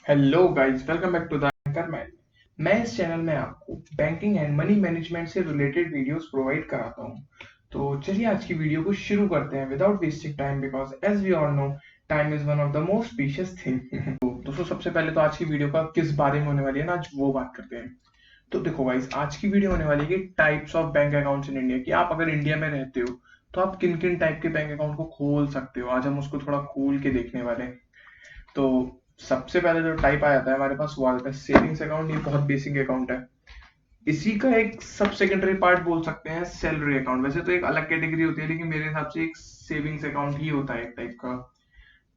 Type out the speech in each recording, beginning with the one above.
Hello guys, welcome back to the anchor man. मैं इस channel में आपको बैंकिंग एंड मनी मैनेजमेंट से रिलेटेड वीडियोस प्रोवाइड कराता हूं। तो चलिए आज की वीडियो को शुरू करते हैं without wasting time, because as we all know time is one of the most precious thing. तो दोस्तों, सबसे पहले तो आज की वीडियो का किस बारे में होने वाली है ना, आज वो बात करते हैं। तो देखो गाइस, आज की वीडियो होने वाली है कि types of bank accounts in India, कि आप अगर इंडिया में रहते हो तो आप किन किन टाइप के बैंक अकाउंट को खोल सकते हो। आज हम उसको थोड़ा खोल के देखने वाले हैं। तो सबसे पहले जो टाइप आ जाता है हमारे पास वो आ जाता है सेविंग्स अकाउंट। ये बहुत बेसिक अकाउंट है। इसी का एक सब सेकेंडरी पार्ट बोल सकते हैं सैलरी अकाउंट। वैसे तो एक अलग कैटेगरी होती है, लेकिन मेरे हिसाब से एक सेविंग्स अकाउंट ही होता है एक टाइप का।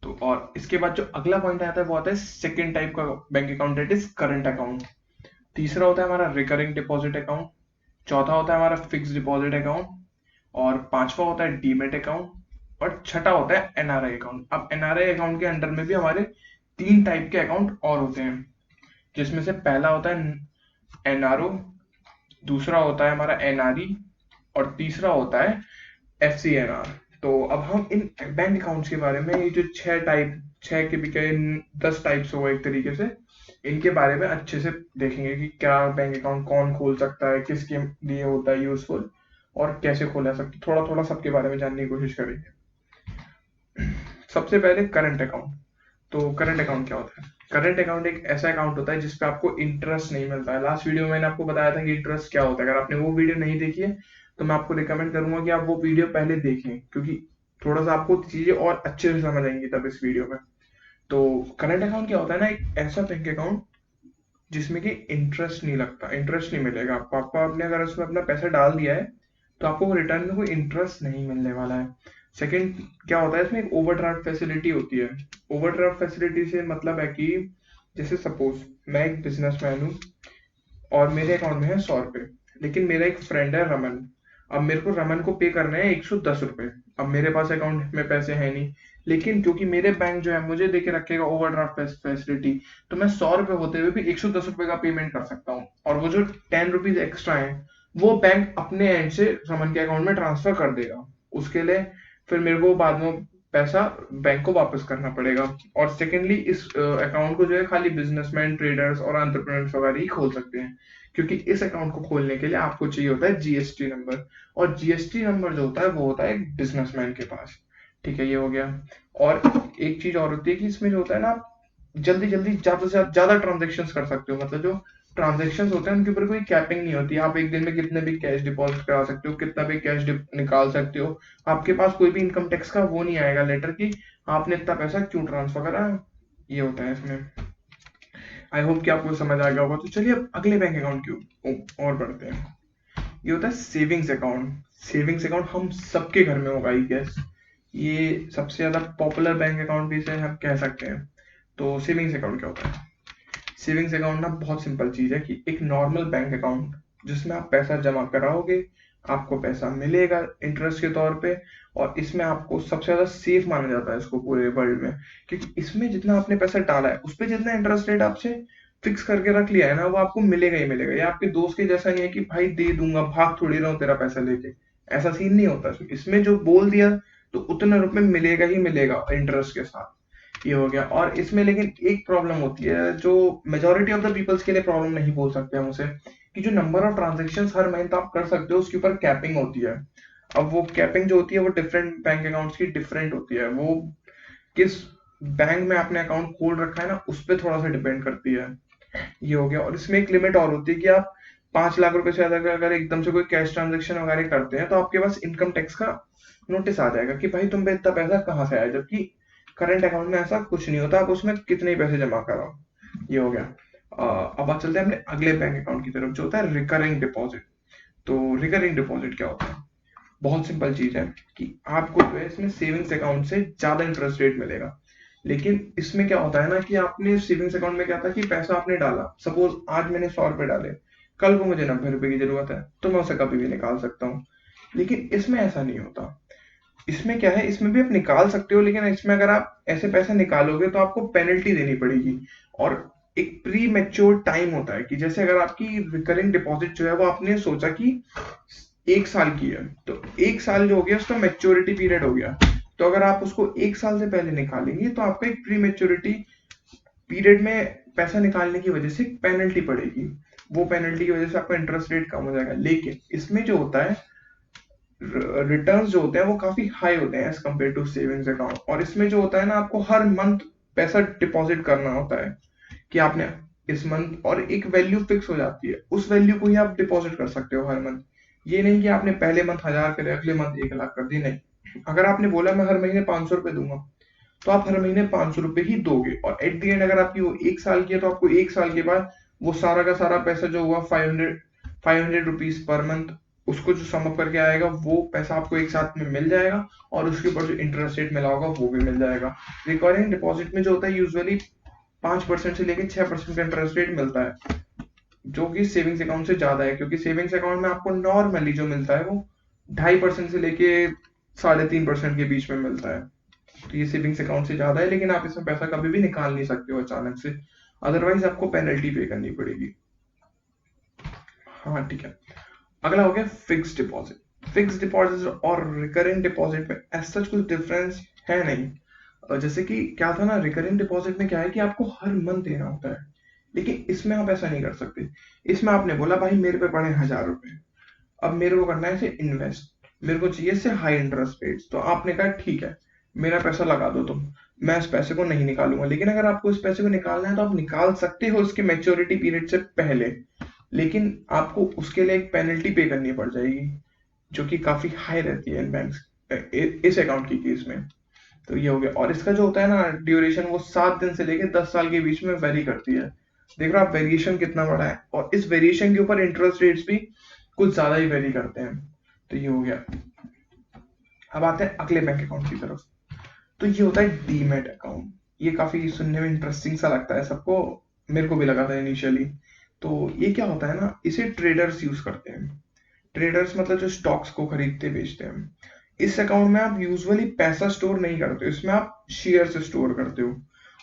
तो और इसके बाद जो अगला पॉइंट आता है वो आता है सेकेंड टाइप का bank account, that is current account. तीसरा होता है हमारा रिकरिंग डिपॉजिट अकाउंट। चौथा होता है हमारा फिक्स डिपॉजिट अकाउंट। और पांचवा होता है डीमेट अकाउंट। और छठा होता है एनआरआई अकाउंट। अब एनआरआई अकाउंट के अंडर में भी हमारे तीन टाइप के अकाउंट और होते हैं, जिसमें से पहला होता है एनआरओ, दूसरा होता है हमारा एनआरई, और तीसरा होता है एफसीएनआर। तो अब हम इन बैंक अकाउंट्स के बारे में, ये जो छह के भी कई 10 टाइप्स हो एक तरीके से, इनके बारे में अच्छे से देखेंगे कि क्या बैंक अकाउंट कौन खोल सकता है, किसके लिए होता है यूजफुल, और कैसे खोला सकते, थोड़ा थोड़ा सबके बारे में जानने की कोशिश करेंगे। सबसे पहले करंट अकाउंट। तो करंट अकाउंट क्या होता है? करंट अकाउंट एक ऐसा अकाउंट होता है जिसपे आपको इंटरेस्ट नहीं मिलता है। लास्ट वीडियो में मैंने आपको बताया था कि इंटरेस्ट क्या होता है। अगर आपने वो वीडियो नहीं देखी है तो मैं आपको रिकमेंड करूंगा कि आप वो वीडियो पहले देखें, क्योंकि थोड़ा सा आपको चीजें और अच्छे से समझ आएंगी तब इस वीडियो में। तो करंट अकाउंट क्या होता है ना, एक ऐसा बैंक अकाउंट जिसमें कि इंटरेस्ट नहीं लगता, इंटरेस्ट नहीं मिलेगा आपको। आपको आपने अगर उसमें अपना पैसा डाल दिया है तो आपको रिटर्न में कोई इंटरेस्ट नहीं मिलने वाला है। सेकंड क्या होता है, इसमें एक ओवरड्राफ्ट फैसिलिटी होती है। ओवरड्राफ्ट फैसिलिटी से मतलब है कि जैसे सपोज मैं एक बिजनेसमैन हूँ और मेरे अकाउंट में है 100 रुपए, लेकिन मेरा एक फ्रेंड है रमन। अब मेरे को रमन को पे करने हैं 110 रुपए। अब मेरे पास अकाउंट में पैसे है नहीं, लेकिन क्योंकि मेरे बैंक जो है मुझे देके रखेगा ओवरड्राफ्ट फैसिलिटी, तो मैं 100 रुपए होते हुए भी 110 रुपए का पेमेंट कर सकता हूँ। और वो जो 10 रुपीज एक्स्ट्रा है वो बैंक अपने एंड से रमन के अकाउंट में ट्रांसफर कर देगा। उसके लिए फिर मेरे को बाद में पैसा बैंक को वापस करना पड़ेगा। और सेकेंडली इस अकाउंट को जो है खाली बिजनेसमैन, ट्रेडर्स और एंटरप्रेन्योर्स वगैरह ही खोल सकते हैं, क्योंकि इस अकाउंट को खोलने के लिए आपको चाहिए होता है जीएसटी नंबर। और जीएसटी नंबर जो होता है वो होता है एक बिजनेसमैन के पास। ठीक है, ये हो गया। और एक चीज और होती है कि इसमें जो होता है ना, आप जल्दी जल्दी ज्यादा से ज्यादा ट्रांजेक्शन कर सकते हो। मतलब जो ट्रांजेक्शन होते हैं उनके ऊपर कोई कैपिंग नहीं होती। आप एक दिन में कितने भी कैश डिपॉजिट करा सकते हो, कितना भी कैश निकाल सकते हो। आपके पास कोई भी इनकम टैक्स का वो नहीं आएगा लेटर की आपने इतना पैसा क्यों ट्रांसफर करा। ये होता है इसमें। आई होप कि आपको समझ आ गया होगा। तो चलिए अब अगले बैंक अकाउंट की और बढ़ते हैं। ये होता है सेविंग्स अकाउंट। सेविंग्स अकाउंट हम सबके घर में होगा, आई गेस। ये सबसे ज्यादा पॉपुलर बैंक अकाउंट भी इसे हम कह सकते हैं। तो सेविंग्स अकाउंट क्या होता है? सेविंग्स अकाउंट ना बहुत सिंपल चीज है, कि एक नॉर्मल बैंक अकाउंट जिसमें आप पैसा जमा कराओगे, आपको पैसा मिलेगा इंटरेस्ट के तौर पे। और इसमें आपको सबसे ज्यादा सेफ माना जाता है इसको पूरे वर्ल्ड में, क्योंकि इसमें जितना आपने पैसा डाला है उस पर जितना इंटरेस्ट रेट आपसे फिक्स करके रख लिया है ना, वो आपको मिलेगा ही मिलेगा। ये आपके दोस्त के जैसा नहीं है कि भाई दे दूंगा, भाग थोड़ी रहा हूँ तेरा पैसा लेके। ऐसा सीन नहीं होता इसमें जो बोल दिया तो उतना रुपए मिलेगा ही मिलेगा इंटरेस्ट के साथ। ये हो गया। और इसमें लेकिन एक प्रॉब्लम होती है जो मेजोरिटी ऑफ द पीपल्स के लिए प्रॉब्लम नहीं बोल सकते हम उसे, कि जो नंबर ऑफ ट्रांजेक्शन हर महीने आप कर सकते हो उसके ऊपर कैपिंग होती है। अब वो कैपिंग जो होती है वो डिफरेंट बैंक अकाउंट्स की डिफरेंट होती है। वो किस बैंक में आपने अकाउंट खोल रखा है ना उस पर थोड़ा सा डिपेंड करती है। ये हो गया। और इसमें एक लिमिट और होती है कि आप 5 लाख रुपए से ज्यादा अगर एकदम से कोई कैश ट्रांजेक्शन वगैरह करते हैं तो आपके पास इनकम टैक्स का नोटिस आ जाएगा कि भाई तुम पे इतना पैसा कहाँ से आया। जबकि करंट अकाउंट में ऐसा कुछ नहीं होता, आप उसमें कितने ही पैसे जमा कराओ। ये हो गया। अब बात चलते हैं अपने अगले बैंक अकाउंट की तरफ, जो होता है रिकरिंग डिपॉजिट। तो रिकरिंग डिपॉजिट क्या होता है? बहुत सिंपल चीज है कि आपको जो है इसमें सेविंग्स अकाउंट से ज्यादा इंटरेस्ट रेट मिलेगा। लेकिन इसमें क्या होता है ना, कि आपने सेविंग्स अकाउंट में क्या था कि पैसा आपने डाला, सपोज आज मैंने 100 रुपए डाले, कल को मुझे 90 रुपए की जरूरत है तो मैं उसे कभी भी निकाल सकता हूँ। लेकिन इसमें ऐसा नहीं होता। इसमें क्या है, इसमें भी आप निकाल सकते हो, लेकिन इसमें अगर आप ऐसे पैसे निकालोगे तो आपको पेनल्टी देनी पड़ेगी। और एक प्री मेच्योर टाइम होता है, कि जैसे अगर आपकी रिकरिंग डिपॉजिट जो है वो आपने सोचा कि 1 साल की है, तो 1 साल जो हो गया उसका मेच्योरिटी पीरियड हो गया। तो अगर आप उसको 1 साल से पहले निकालेंगे तो आपका एक प्री मेच्योरिटी पीरियड में पैसा निकालने की वजह से पेनल्टी पड़ेगी, वो पेनल्टी की वजह से आपका इंटरेस्ट रेट कम हो जाएगा। लेकिन इसमें जो होता है, रिटर्न्स जो होते हैं वो काफी हाई होते हैं as compared to savings account. और इसमें जो होता है ना, आपको हर मंथ पैसा डिपॉजिट करना होता है कि आपने इस मंथ, और एक वैल्यू फिक्स हो जाती है, उस वैल्यू को ही आप डिपॉजिट कर सकते हो हर मंथ। ये नहीं कि आपने पहले मंथ 1000 करे, अगले मंथ 1 लाख कर दी, नहीं। अगर आपने बोला मैं हर महीने 500 रुपए दूंगा, तो आप हर महीने 500 रुपए ही दोगे। और एट द एंड अगर आपकी वो 1 साल की है, तो आपको 1 साल के बाद वो सारा का सारा पैसा जो हुआ 500 रुपीज पर मंथ, उसको जो सम अप करके आएगा वो पैसा आपको एक साथ में मिल जाएगा। और उसके ऊपर जो इंटरेस्ट रेट मिला होगा वो भी मिल जाएगा। रिकरिंग डिपॉजिट में जो होता है यूजुअली 5% से लेकर 6% का इंटरेस्ट रेट मिलता है, जो कि सेविंग्स अकाउंट से ज्यादा है, क्योंकि सेविंग्स अकाउंट में आपको नॉर्मली जो मिलता है वो 2.5% से लेके 3.5% के बीच में मिलता है। तो ये सेविंग्स अकाउंट से ज्यादा है, लेकिन आप इसमें पैसा कभी भी निकाल नहीं सकते हो अचानक से, अदरवाइज आपको पेनल्टी पे करनी पड़ेगी। हाँ ठीक है। अगला हो गया फिक्स डिपॉजिट। फिक्स डिपॉजिट और रिकरिंग डिपॉजिट में ऐसा कुछ डिफरेंस है नहीं। जैसे कि क्या था ना, रिकरिंग डिपॉजिट में क्या है कि आपको हर मंथ देना होता है, लेकिन इसमें आप ऐसा नहीं कर सकते। इसमें आपने बोला भाई मेरे पे पड़े 1000 रुपए, अब मेरे को करना है इसे इन्वेस्ट, मेरे को चाहिए इससे हाई इंटरेस्ट रेट्स, तो आपने कहा ठीक है मेरा पैसा लगा दो तुम, मैं इस पैसे को नहीं निकालूंगा। लेकिन अगर आपको इस पैसे को निकालना है तो आप निकाल सकते हो इसके मैच्योरिटी पीरियड से पहले, लेकिन आपको उसके लिए एक पेनल्टी पे करनी पड़ जाएगी, जो कि काफी हाई रहती है इन बैंक्स इस अकाउंट की केस में। तो ये हो गया। और इसका जो होता है ना ड्यूरेशन, वो 7 दिन से लेकर 10 साल के बीच में वेरी करती है। देख रहे हो आप वेरिएशन कितना बड़ा है, और इस वेरिएशन के ऊपर इंटरेस्ट रेट्स भी कुछ ज्यादा ही वेरी करते हैं। तो ये हो गया। अब आते हैं अगले बैंक अकाउंट की तरफ। तो ये होता है डीमेट अकाउंट। ये काफी सुनने में इंटरेस्टिंग सा लगता है सबको, मेरे को भी लगा था इनिशियली। तो ये क्या होता है ना, इसे ट्रेडर्स यूज करते हैं। ट्रेडर्स मतलब जो स्टॉक्स को खरीदते बेचते हैं। इस अकाउंट में आप यूजुअली पैसा स्टोर नहीं करते हो, इसमें आप शेयर स्टोर करते हो।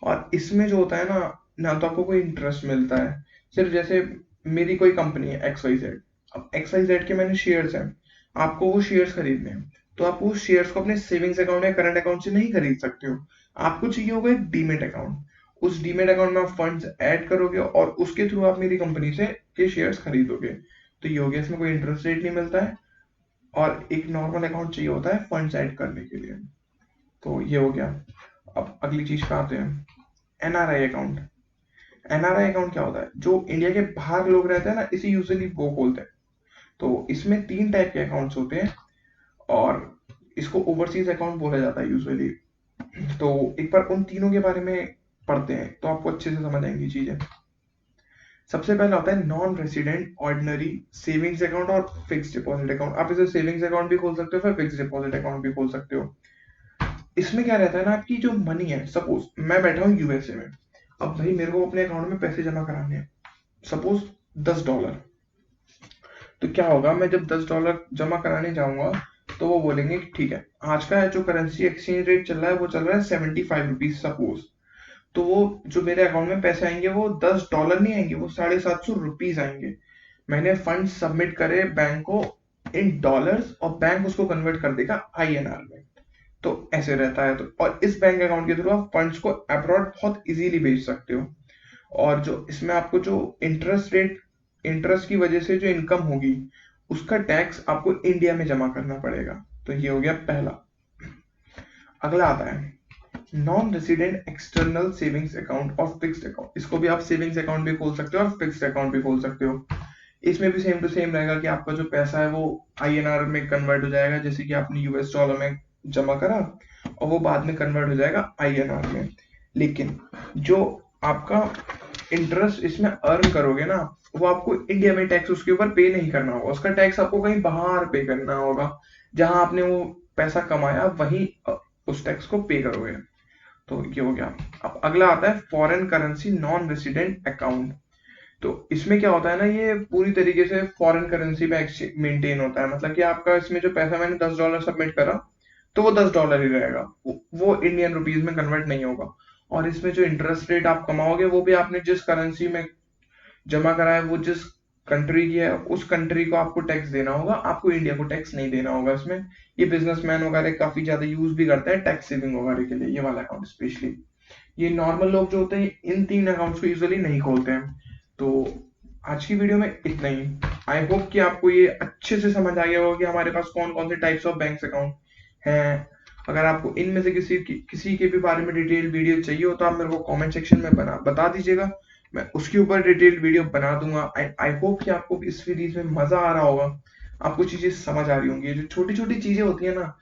और इसमें जो होता है ना, ना तो आपको कोई इंटरेस्ट मिलता है, सिर्फ जैसे मेरी कोई कंपनी है XYZ, अब XYZ के मैंने शेयर्स हैं, आपको वो शेयर्स खरीदने हैं, तो आप उस शेयर्स को अपने सेविंग्स अकाउंट या करंट अकाउंट से नहीं खरीद सकते हो। आपको चाहिए होगा एक डीमेट अकाउंट। उस डीमेट अकाउंट में आप फंड्स ऐड करोगे और उसके थ्रू आप मेरी कंपनी से के शेयर्स खरीदोगे। तो ये हो गया, इसमें कोई इंटरेस्ट रेट नहीं मिलता है, और एक नॉर्मल अकाउंट चाहिए होता है फंड्स ऐड करने के लिए। तो ये हो गया। अब अगली चीज पे आते हैं, NRI अकाउंट। NRI अकाउंट क्या होता है, जो इंडिया के बाहर लोग रहते हैं ना, इसे यूजुअली वो बोलते हैं। तो इसमें 3 टाइप के अकाउंट्स होते हैं, और इसको ओवरसीज अकाउंट बोला जाता है यूजुअली। तो एक बार उन तीनों के बारे में पढ़ते हैं तो आपको अच्छे से समझ आएंगी चीजें। सबसे पहला होता है non resident ordinary savings account और फिक्स डिपॉजिट अकाउंट। आप इसे सेविंग्स अकाउंट भी खोल सकते हो, फिर फिक्स डिपॉजिट अकाउंट भी खोल सकते हो। इसमें क्या रहता है ना, आपकी जो मनी है, सपोज मैं बैठा हूँ USA में, अब भाई मेरे को अपने अकाउंट में पैसे जमा कराने हैं, सपोज $10। तो क्या होगा, मैं जब $10 जमा कराने जाऊंगा, तो वो बोलेंगे कि ठीक है, आज का जो करेंसी एक्सचेंज रेट चल रहा है वो चल रहा है 75 रुपीज सपोज। तो वो जो मेरे अकाउंट में पैसे आएंगे वो $10 नहीं आएंगे, वो 750 रुपीज आएंगे। मैंने फंड सबमिट करे बैंक को इन डॉलर्स, और बैंक उसको कन्वर्ट कर देगा INR में। तो ऐसे रहता है। तो और इस बैंक अकाउंट के थ्रू आप फंड्स को अब्रॉड बहुत इजीली भेज सकते हो। और जो इसमें आपको जो इंटरेस्ट की वजह से जो इनकम होगी, उसका टैक्स आपको इंडिया में जमा करना पड़ेगा। तो ये हो गया पहला। अगला आता है non resident external savings account और फिक्स्ड अकाउंट। इसको भी आप सेविंग्स अकाउंट भी खोल सकते हो और फिक्स्ड अकाउंट भी खोल सकते हो। इसमें भी सेम टू सेम रहेगा कि आपका जो पैसा है वो INR में कन्वर्ट हो जाएगा, जैसे कि आपने US डॉलर में जमा करा और वो बाद में कन्वर्ट हो जाएगा INR में। लेकिन जो आपका इंटरेस्ट इसमें अर्न करोगे ना, वो आपको इंडिया में टैक्स उसके ऊपर पे नहीं करना होगा, उसका टैक्स आपको कहीं बाहर पे करना होगा। जहां आपने वो पैसा कमाया वहीं उस टैक्स को पे करोगे। तो ये हो गया। अब अगला आता है foreign currency non resident account. तो इसमें क्या होता है ना, ये पूरी तरीके से फॉरेन करेंसी पे मेंटेन होता है। मतलब कि आपका इसमें जो पैसा मैंने $10 सबमिट करा, तो वो $10 ही रहेगा, वो इंडियन रुपीज में कन्वर्ट नहीं होगा। और इसमें जो इंटरेस्ट रेट आप कमाओगे, वो भी आपने जिस करेंसी में जमा करा है, वो जिस कंट्री की है, उस कंट्री को आपको टैक्स देना होगा, आपको इंडिया को टैक्स नहीं देना होगा इसमें। ये बिजनेसमैन वगैरह काफी ज्यादा यूज भी करते हैं टैक्स सेविंग वगैरह के लिए, ये वाला अकाउंट स्पेशली। ये नॉर्मल लोग जो होते हैं इन 3 अकाउंट्स को यूजुअली नहीं खोलते हैं। तो आज की वीडियो में इतना ही। आई होप कि आपको ये अच्छे से समझ आ गया होगा कि हमारे पास कौन-कौन से टाइप्स ऑफ बैंक अकाउंट हैं। अगर आपको इनमें से किसी के भी बारे में डिटेल वीडियो चाहिए हो तो आप मेरे को कमेंट सेक्शन में बता दीजिएगा। मैं उसके ऊपर डिटेल वीडियो बना दूंगा। आई होप कि आपको इस सीरीज में मजा आ रहा होगा, आपको चीजें समझ आ रही होंगी। ये जो छोटी छोटी चीजें होती है ना,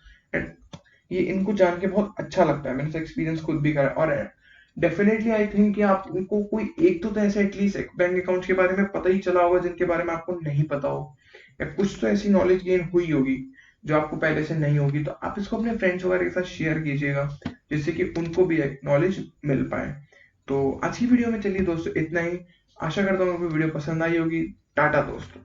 ये इनको जान के बहुत अच्छा लगता है। मैंने इसका एक्सपीरियंस खुद भी करा है, और डेफिनेटली आई थिंक कि आपको कोई एक तो ऐसे एटलीस्ट बैंक अकाउंट के बारे में पता ही चला होगा जिनके बारे में आपको नहीं पता हो, या कुछ तो ऐसी नॉलेज गेन हुई होगी जो आपको पहले से नहीं होगी। तो आप इसको अपने फ्रेंड्स वगैरह के साथ शेयर कीजिएगा जिससे कि उनको भी नॉलेज मिल पाए। तो आज की वीडियो में चलिए दोस्तों इतना ही। आशा करता हूँ आपको वीडियो पसंद आई होगी। टाटा दोस्तों।